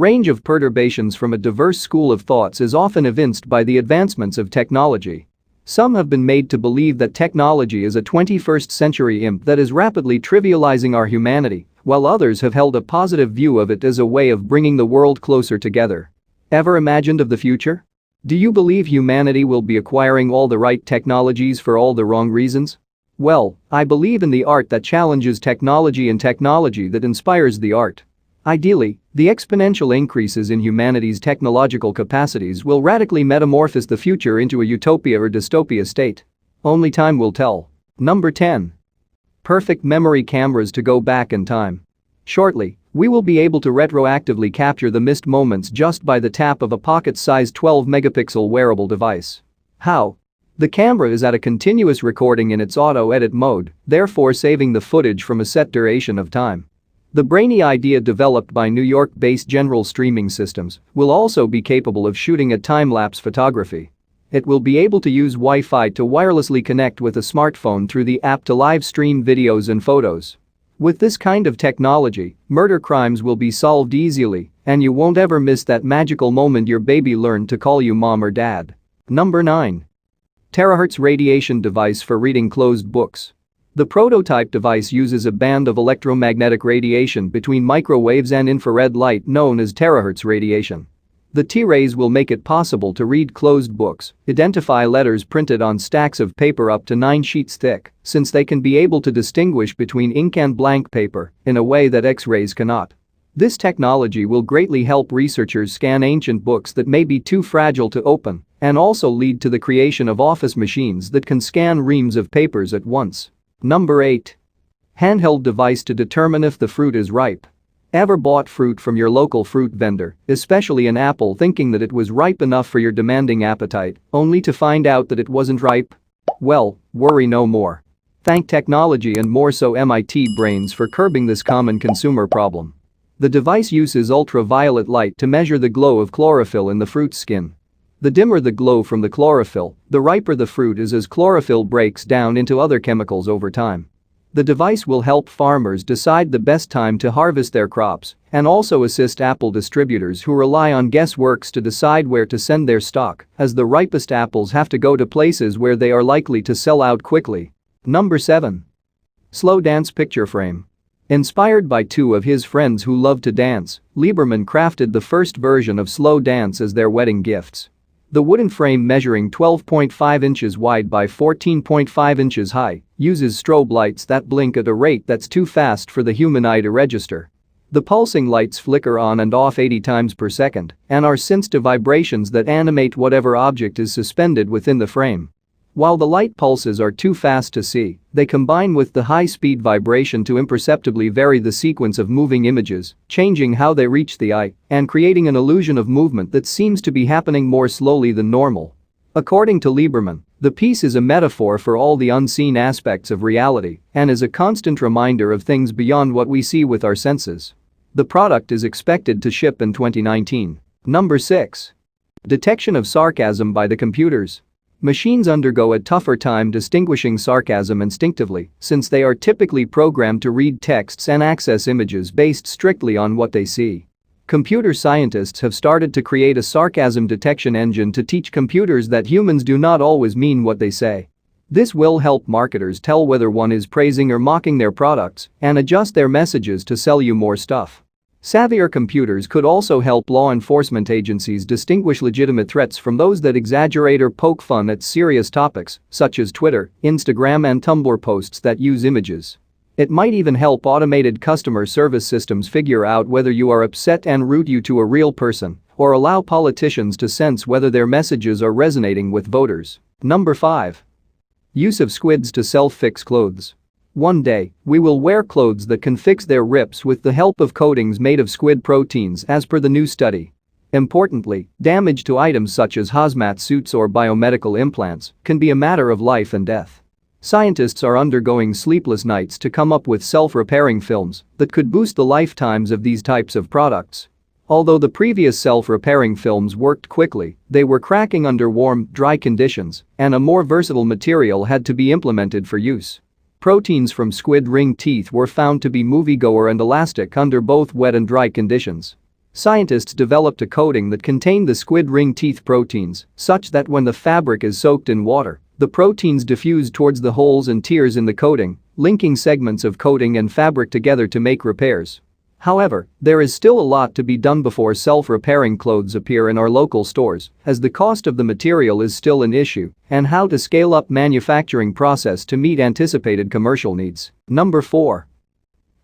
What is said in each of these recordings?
range of perturbations from a diverse school of thoughts is often evinced by the advancements of technology. Some have been made to believe that technology is a 21st century imp that is rapidly trivializing our humanity, while others have held a positive view of it as a way of bringing the world closer together. Ever imagined of the future? Do you believe humanity will be acquiring all the right technologies for all the wrong reasons? Well, I believe in the art that challenges technology and technology that inspires the art. Ideally, the exponential increases in humanity's technological capacities will radically metamorphose the future into a utopia or dystopia state. Only time will tell. Number 10. Perfect memory cameras to go back in time. Shortly, we will be able to retroactively capture the missed moments just by the tap of a pocket-sized 12-megapixel wearable device. How? The camera is at a continuous recording in its auto-edit mode, therefore saving the footage from a set duration of time. The brainy idea developed by New York-based General Streaming Systems will also be capable of shooting a time-lapse photography. It will be able to use Wi-Fi to wirelessly connect with a smartphone through the app to live stream videos and photos. With this kind of technology, murder crimes will be solved easily, and you won't ever miss that magical moment your baby learned to call you mom or dad. Number 9. Terahertz radiation device for reading closed books. The prototype device uses a band of electromagnetic radiation between microwaves and infrared light known as terahertz radiation. The T-rays will make it possible to read closed books, identify letters printed on stacks of paper up to 9 sheets thick, since they can be able to distinguish between ink and blank paper in a way that X-rays cannot. This technology will greatly help researchers scan ancient books that may be too fragile to open and also lead to the creation of office machines that can scan reams of papers at once. Number 8. Handheld device to determine if the fruit is ripe. Ever bought fruit from your local fruit vendor, especially an apple, thinking that it was ripe enough for your demanding appetite, only to find out that it wasn't ripe? Well, worry no more. Thank technology and more so MIT brains for curbing this common consumer problem. The device uses ultraviolet light to measure the glow of chlorophyll in the fruit's skin. The dimmer the glow from the chlorophyll, the riper the fruit is as chlorophyll breaks down into other chemicals over time. The device will help farmers decide the best time to harvest their crops and also assist apple distributors who rely on guessworks to decide where to send their stock, as the ripest apples have to go to places where they are likely to sell out quickly. Number 7. Slow dance picture frame. Inspired by two of his friends who love to dance, Lieberman crafted the first version of slow dance as their wedding gifts. The wooden frame, measuring 12.5 inches wide by 14.5 inches high, uses strobe lights that blink at a rate that's too fast for the human eye to register. The pulsing lights flicker on and off 80 times per second and are synced to vibrations that animate whatever object is suspended within the frame. While the light pulses are too fast to see, they combine with the high-speed vibration to imperceptibly vary the sequence of moving images, changing how they reach the eye and creating an illusion of movement that seems to be happening more slowly than normal. According to Lieberman, the piece is a metaphor for all the unseen aspects of reality and is a constant reminder of things beyond what we see with our senses. The product is expected to ship in 2019. Number 6. Detection of sarcasm by the computers. Machines undergo a tougher time distinguishing sarcasm instinctively, since they are typically programmed to read texts and access images based strictly on what they see. Computer scientists have started to create a sarcasm detection engine to teach computers that humans do not always mean what they say. This will help marketers tell whether one is praising or mocking their products and adjust their messages to sell you more stuff. Savvier computers could also help law enforcement agencies distinguish legitimate threats from those that exaggerate or poke fun at serious topics, such as Twitter, Instagram, and Tumblr posts that use images. It might even help automated customer service systems figure out whether you are upset and route you to a real person, or allow politicians to sense whether their messages are resonating with voters. Number 5. Use of squids to self-fix clothes. One day, we will wear clothes that can fix their rips with the help of coatings made of squid proteins, as per the new study. Importantly, damage to items such as hazmat suits or biomedical implants can be a matter of life and death. Scientists are undergoing sleepless nights to come up with self-repairing films that could boost the lifetimes of these types of products. Although the previous self-repairing films worked quickly, they were cracking under warm, dry conditions, and a more versatile material had to be implemented for use. Proteins from squid ring teeth were found to be moviegoer and elastic under both wet and dry conditions. Scientists developed a coating that contained the squid ring teeth proteins, such that when the fabric is soaked in water, the proteins diffuse towards the holes and tears in the coating, linking segments of coating and fabric together to make repairs. However, there is still a lot to be done before self-repairing clothes appear in our local stores, as the cost of the material is still an issue, and how to scale up manufacturing process to meet anticipated commercial needs. Number 4.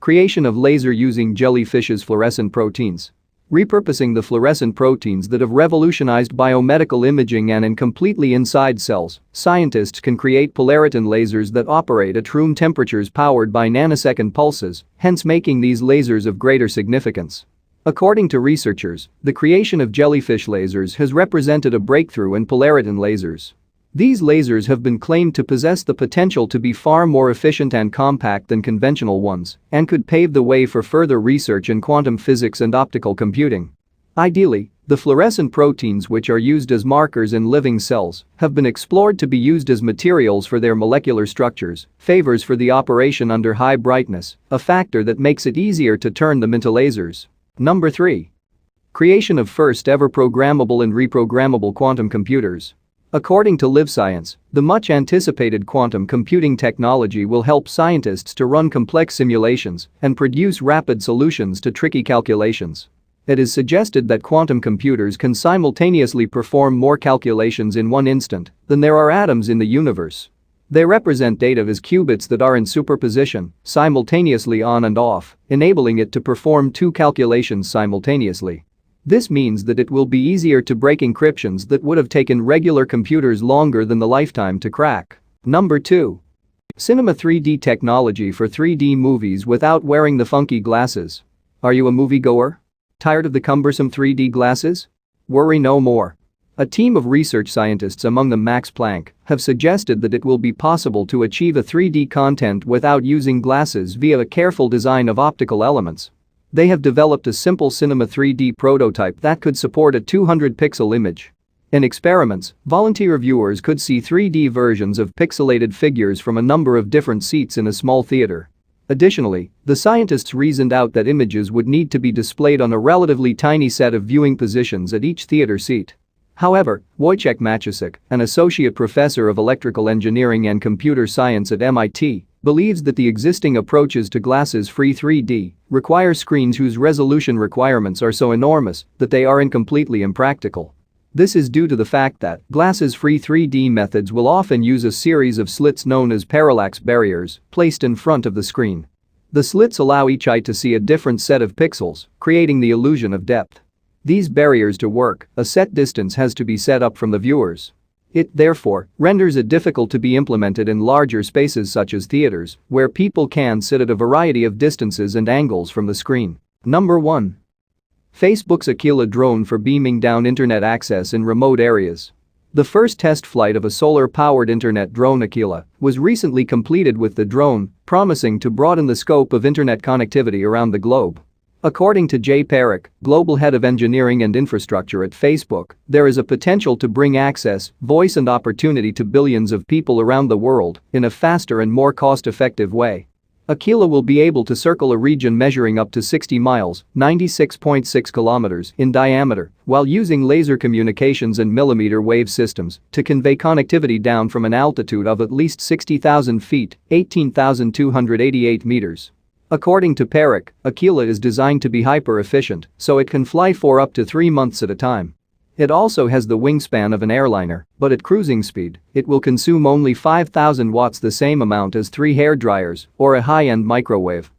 Creation of laser using jellyfish's fluorescent proteins. Repurposing the fluorescent proteins that have revolutionized biomedical imaging and in completely inside cells, scientists can create polariton lasers that operate at room temperatures powered by nanosecond pulses, hence making these lasers of greater significance. According to researchers, the creation of jellyfish lasers has represented a breakthrough in polariton lasers. These lasers have been claimed to possess the potential to be far more efficient and compact than conventional ones and could pave the way for further research in quantum physics and optical computing. Ideally, the fluorescent proteins which are used as markers in living cells have been explored to be used as materials for their molecular structures, favors for the operation under high brightness, a factor that makes it easier to turn them into lasers. Number 3. Creation of first ever programmable and reprogrammable quantum computers. According to LiveScience, the much-anticipated quantum computing technology will help scientists to run complex simulations and produce rapid solutions to tricky calculations. It is suggested that quantum computers can simultaneously perform more calculations in one instant than there are atoms in the universe. They represent data as qubits that are in superposition, simultaneously on and off, enabling it to perform two calculations simultaneously. This means that it will be easier to break encryptions that would have taken regular computers longer than the lifetime to crack. Number 2. Cinema 3D technology for 3D movies without wearing the funky glasses. Are you a moviegoer? Tired of the cumbersome 3D glasses? Worry no more. A team of research scientists, among them Max Planck, have suggested that it will be possible to achieve a 3D content without using glasses via a careful design of optical elements. They have developed a simple Cinema 3D prototype that could support a 200-pixel image. In experiments, volunteer viewers could see 3D versions of pixelated figures from a number of different seats in a small theater. Additionally, the scientists reasoned out that images would need to be displayed on a relatively tiny set of viewing positions at each theater seat. However, Wojciech Maciasek, an associate professor of electrical engineering and computer science at MIT, believes that the existing approaches to glasses-free 3D require screens whose resolution requirements are so enormous that they are incompletely impractical. This is due to the fact that glasses-free 3D methods will often use a series of slits known as parallax barriers placed in front of the screen. The slits allow each eye to see a different set of pixels, creating the illusion of depth. These barriers to work, a set distance has to be set up from the viewers. It, therefore, renders it difficult to be implemented in larger spaces such as theaters, where people can sit at a variety of distances and angles from the screen. Number 1. Facebook's Aquila drone for beaming down internet access in remote areas. The first test flight of a solar-powered internet drone Aquila was recently completed, with the drone promising to broaden the scope of internet connectivity around the globe. According to Jay Parikh, global head of engineering and infrastructure at Facebook, there is a potential to bring access, voice and opportunity to billions of people around the world in a faster and more cost-effective way. Aquila will be able to circle a region measuring up to 60 miles (96.6 kilometers) in diameter while using laser communications and millimeter wave systems to convey connectivity down from an altitude of at least 60,000 feet (18,288 meters). According to Parikh, Aquila is designed to be hyper-efficient, so it can fly for up to 3 months at a time. It also has the wingspan of an airliner, but at cruising speed, it will consume only 5,000 watts, the same amount as 3 hair dryers or a high-end microwave.